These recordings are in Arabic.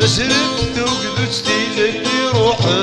سرت وقدو ستيل اللي روحه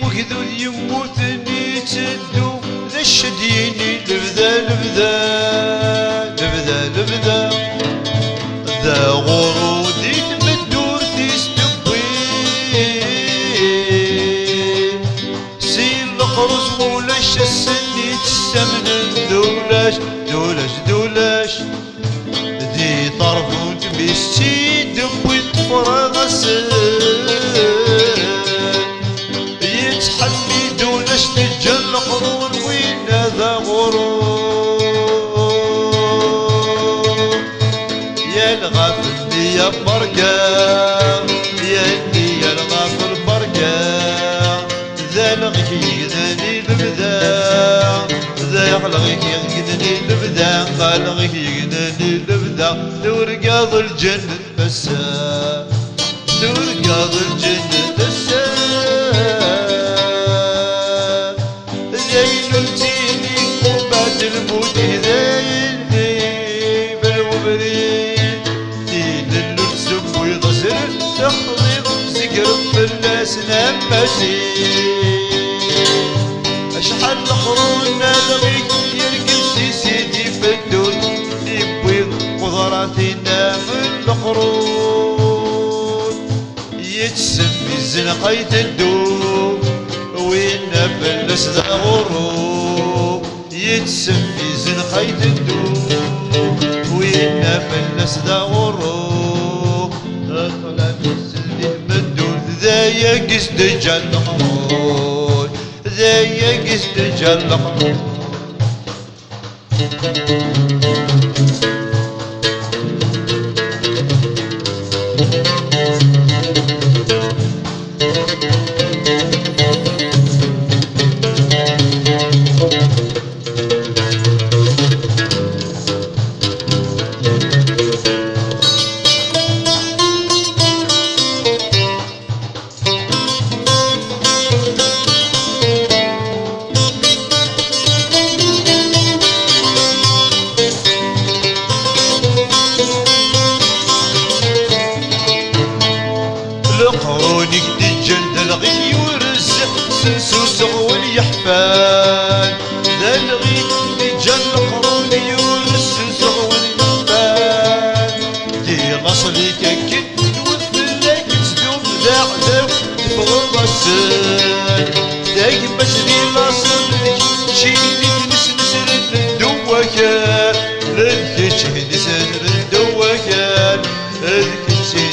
وقدو يموتني تدو ذا الشديني لبدا لبدا لبدا لبدا ذا غرودي تمدور تستبوي سيل الخرز مولاش السني تسمن دولاش دولاش دولاش دي طرف بيستيد ويتفرغ السن يتحمي دولاش تجل قرون وين هذا غرور يا الغافل يا برقا يا الغافل برقا ذا الغي ذاني البدا ذا يغلغي يغني البدا غالغي يغني البدا تورقاض الجنة مساء تورقاض الجنة مساء زين التيني وبعد الموت زيني بالمبرين دين اللبس ويغسل تخضيق سكر بالاسنان مسير اشحال القرون نالغيك يرقل سيدي في الدون يبويض قدراتنا من القرون يتسمي الزنقيت الدوم وين بلس ذا غروب يتسمي زنقيت الدوم وين بلس ذا غروب طلع السلم مدون ذا يقس دجال القرون ذا يقس دجال القرون القرونك دجن الغي ورزق سنسوس واليحفال ذا الغي دجن القرون يورس سنسوس واليحفال دي مصليك كنت وثلاك تدوم ذا عذاب تبغض السن داك بسري لاصلك شيني نسنسر الدوكال لذك نسنسر الدوكال لذك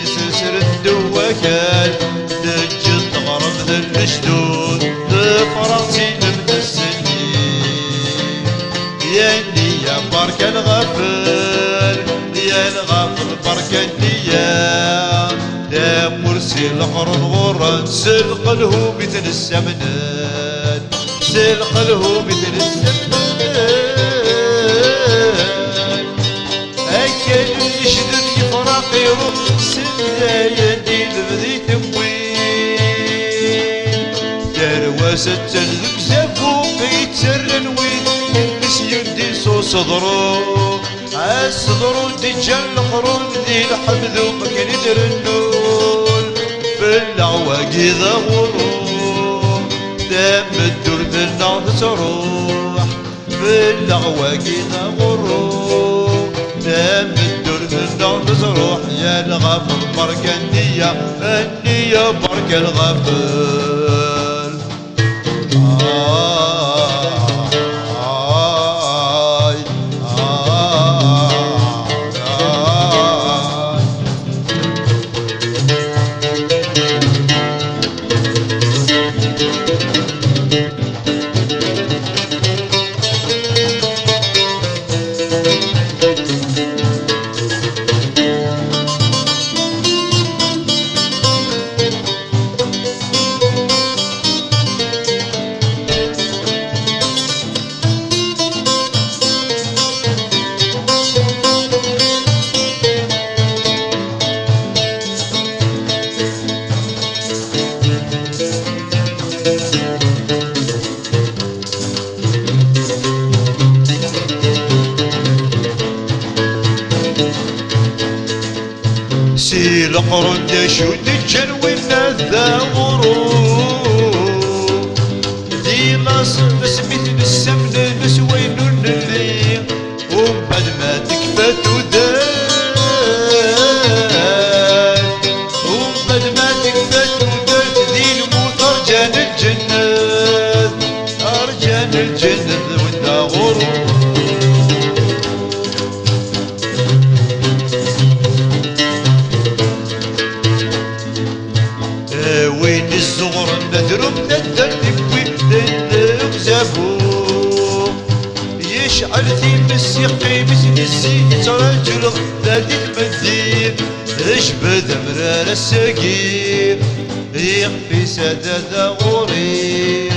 نسنسر الدوكال دجل تغرب ذا الشدود فرنسي من السنين ياني يا بارك الغفل يا الغفل بارك النية يا مرسي القرن غران سلق له مثل السمنان سلق له مثل السمنان أكل يشدد يفرق يروح سنة يدي لبذي تموين درواسة الغمزة فوق يتسرن وين النس يدي سو صدرو عالصدرو دجال القرون ذي الحمد ومكان يدرنون بالعواقي ذا غروب دام الدور بالنار تروح بالعواقي ذا غروب دام الدور منا نزروح يا الغافل برك النية النية برك الغافل سي القرن شود الجنوين الثغرو ديما سميت بالسمن نسوين اللي وبعد ما تكفت ودان وبعد ما تكفت ودان ذي الموت ارجان الجنة ارجان الجنة والثغرو وين الزغر ندرب ندرب وين نكذبو يشعل في مسيقي مثل الزيت رجل غداد المدين اشبد مرار السقيم يخفي سداد غوري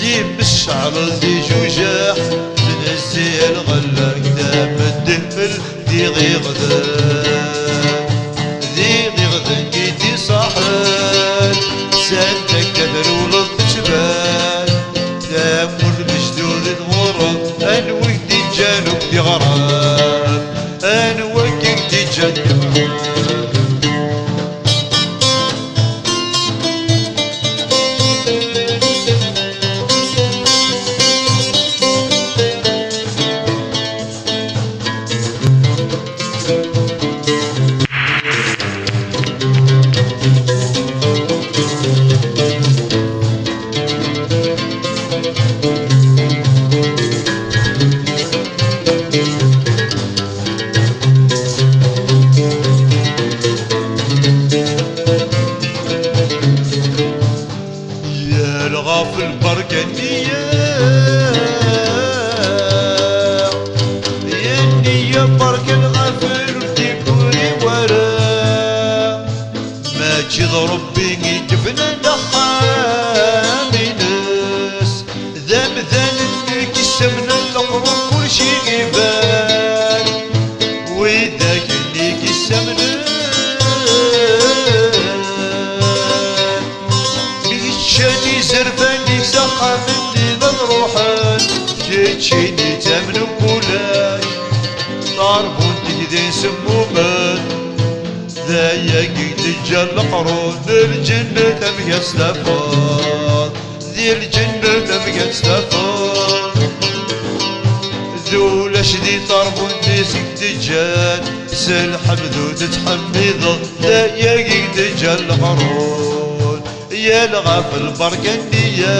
جيب الشعر ذي جوجاح تنزي الغلا قدام الدهل ذي غيغدان ذي غيغدان كيدي صاحب سانتك كبر ولد جبال دامور مجدود الغرب انوك دي جانوك دي غرام انوك دي جانوك في البركانية يا النية برك الغافل وتكوني ورا ما تجد ربي يجبنا نحامي ناس ذا مثال انك السمنة القرون كل شي يبان وذاك انك السمنة شاني زرفاني ساقا مني نروحان تشيني تامن وكولاي طاربون تكدين سمومان ذايا قيد الجل قرون الجنة تمقى سلافان ذي الجنة تمقى سلافان ذولا شدي طاربون نسيك دجال سلحب ذو تتحمض ذايا قيد الجل قرون يا الغافل برك النية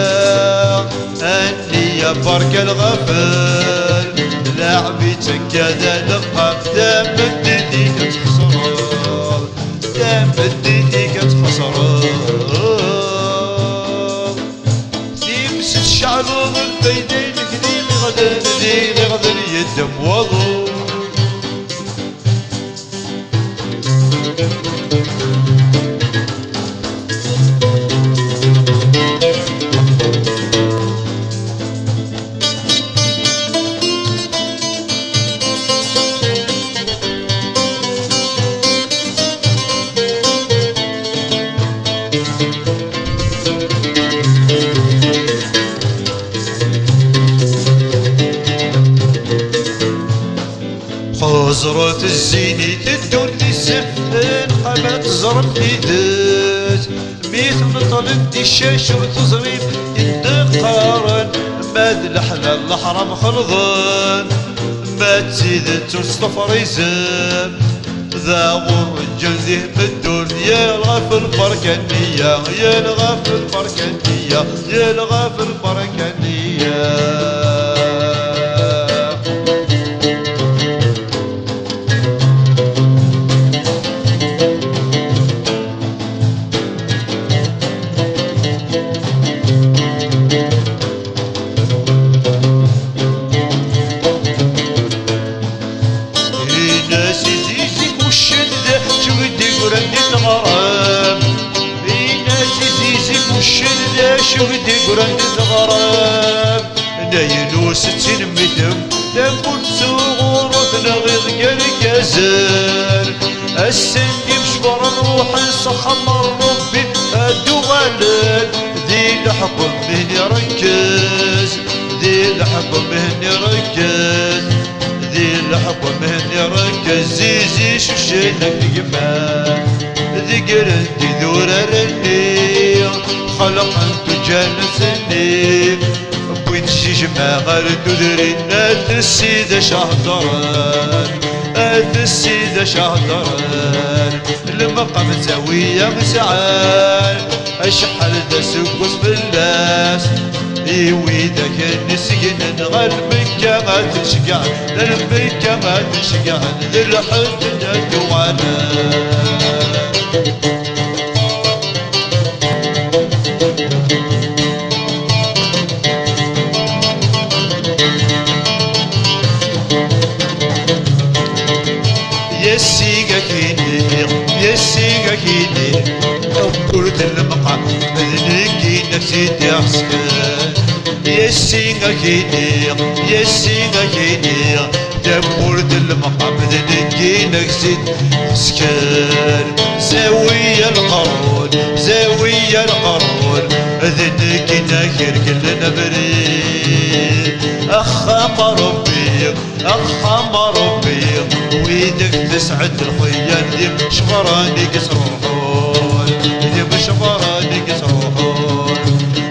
النية برك الغافل لعبتك كذا لقب دام الدنيا كتخسر دام الدنيا كتخسر تمس الشعر الفيدين كذي غدر يدم وضو زرت الزيني تدوني سفن قامت زرت ايدات ميت نطلب دي الشاش وتزريف الدقارن ماد الحلال الحرام خلظان ما تزيد تصطفر يزام ذا ورجل ذي مدور يلغى في البركانية يلغى في البركانية يلغى في البركانية. شغدي قرن الغرام نايلو 60 متر لابد صغور نغيظ قرقزر السندي مشبر نروح نسخمر ربي ادو غالد ذي لحظة مهني ركز ذي لحظة مهني ركز ذي لحظة مهني ركز زيزي شوشينك يمان ذي قرنتي ذور رني خلق انت جالسني بويت شي جماعة تدري نات السيدة شهدران نات السيدة شهدران المقام زاوية مسعان اشحال دا سكوس باللاس ايوي ذاك النسيان نغلبك ما تشقع نغلبك ما تشقع للحد ندوانا. يسيقا كيني أبورد المقام مذنكي نفسي تحسكن يسيقا كيني أبورد المقام مذنكي نفسي تحسكن زاوية القرون ذنكي ناخر كلنا بريد أخام ربي ويدك تسعد الخيال دي شفراني قصروحون دي بشفراني قصروحون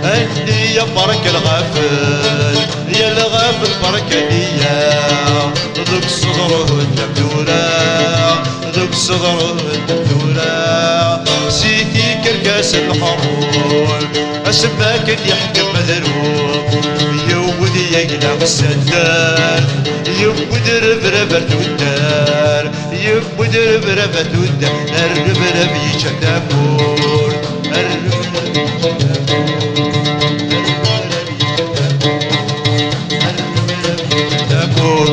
اني يا برك الغافل يا الغافل بركانية ذوك صدره الدبدورة ذوك صدره الدبدورة سيدي كركاس الحرون اسماك يحكم مذروب يودي يقلع السدار يبود ربربة الدار يبود ربربة الدار الربرب يشدبور الربرب يشدبور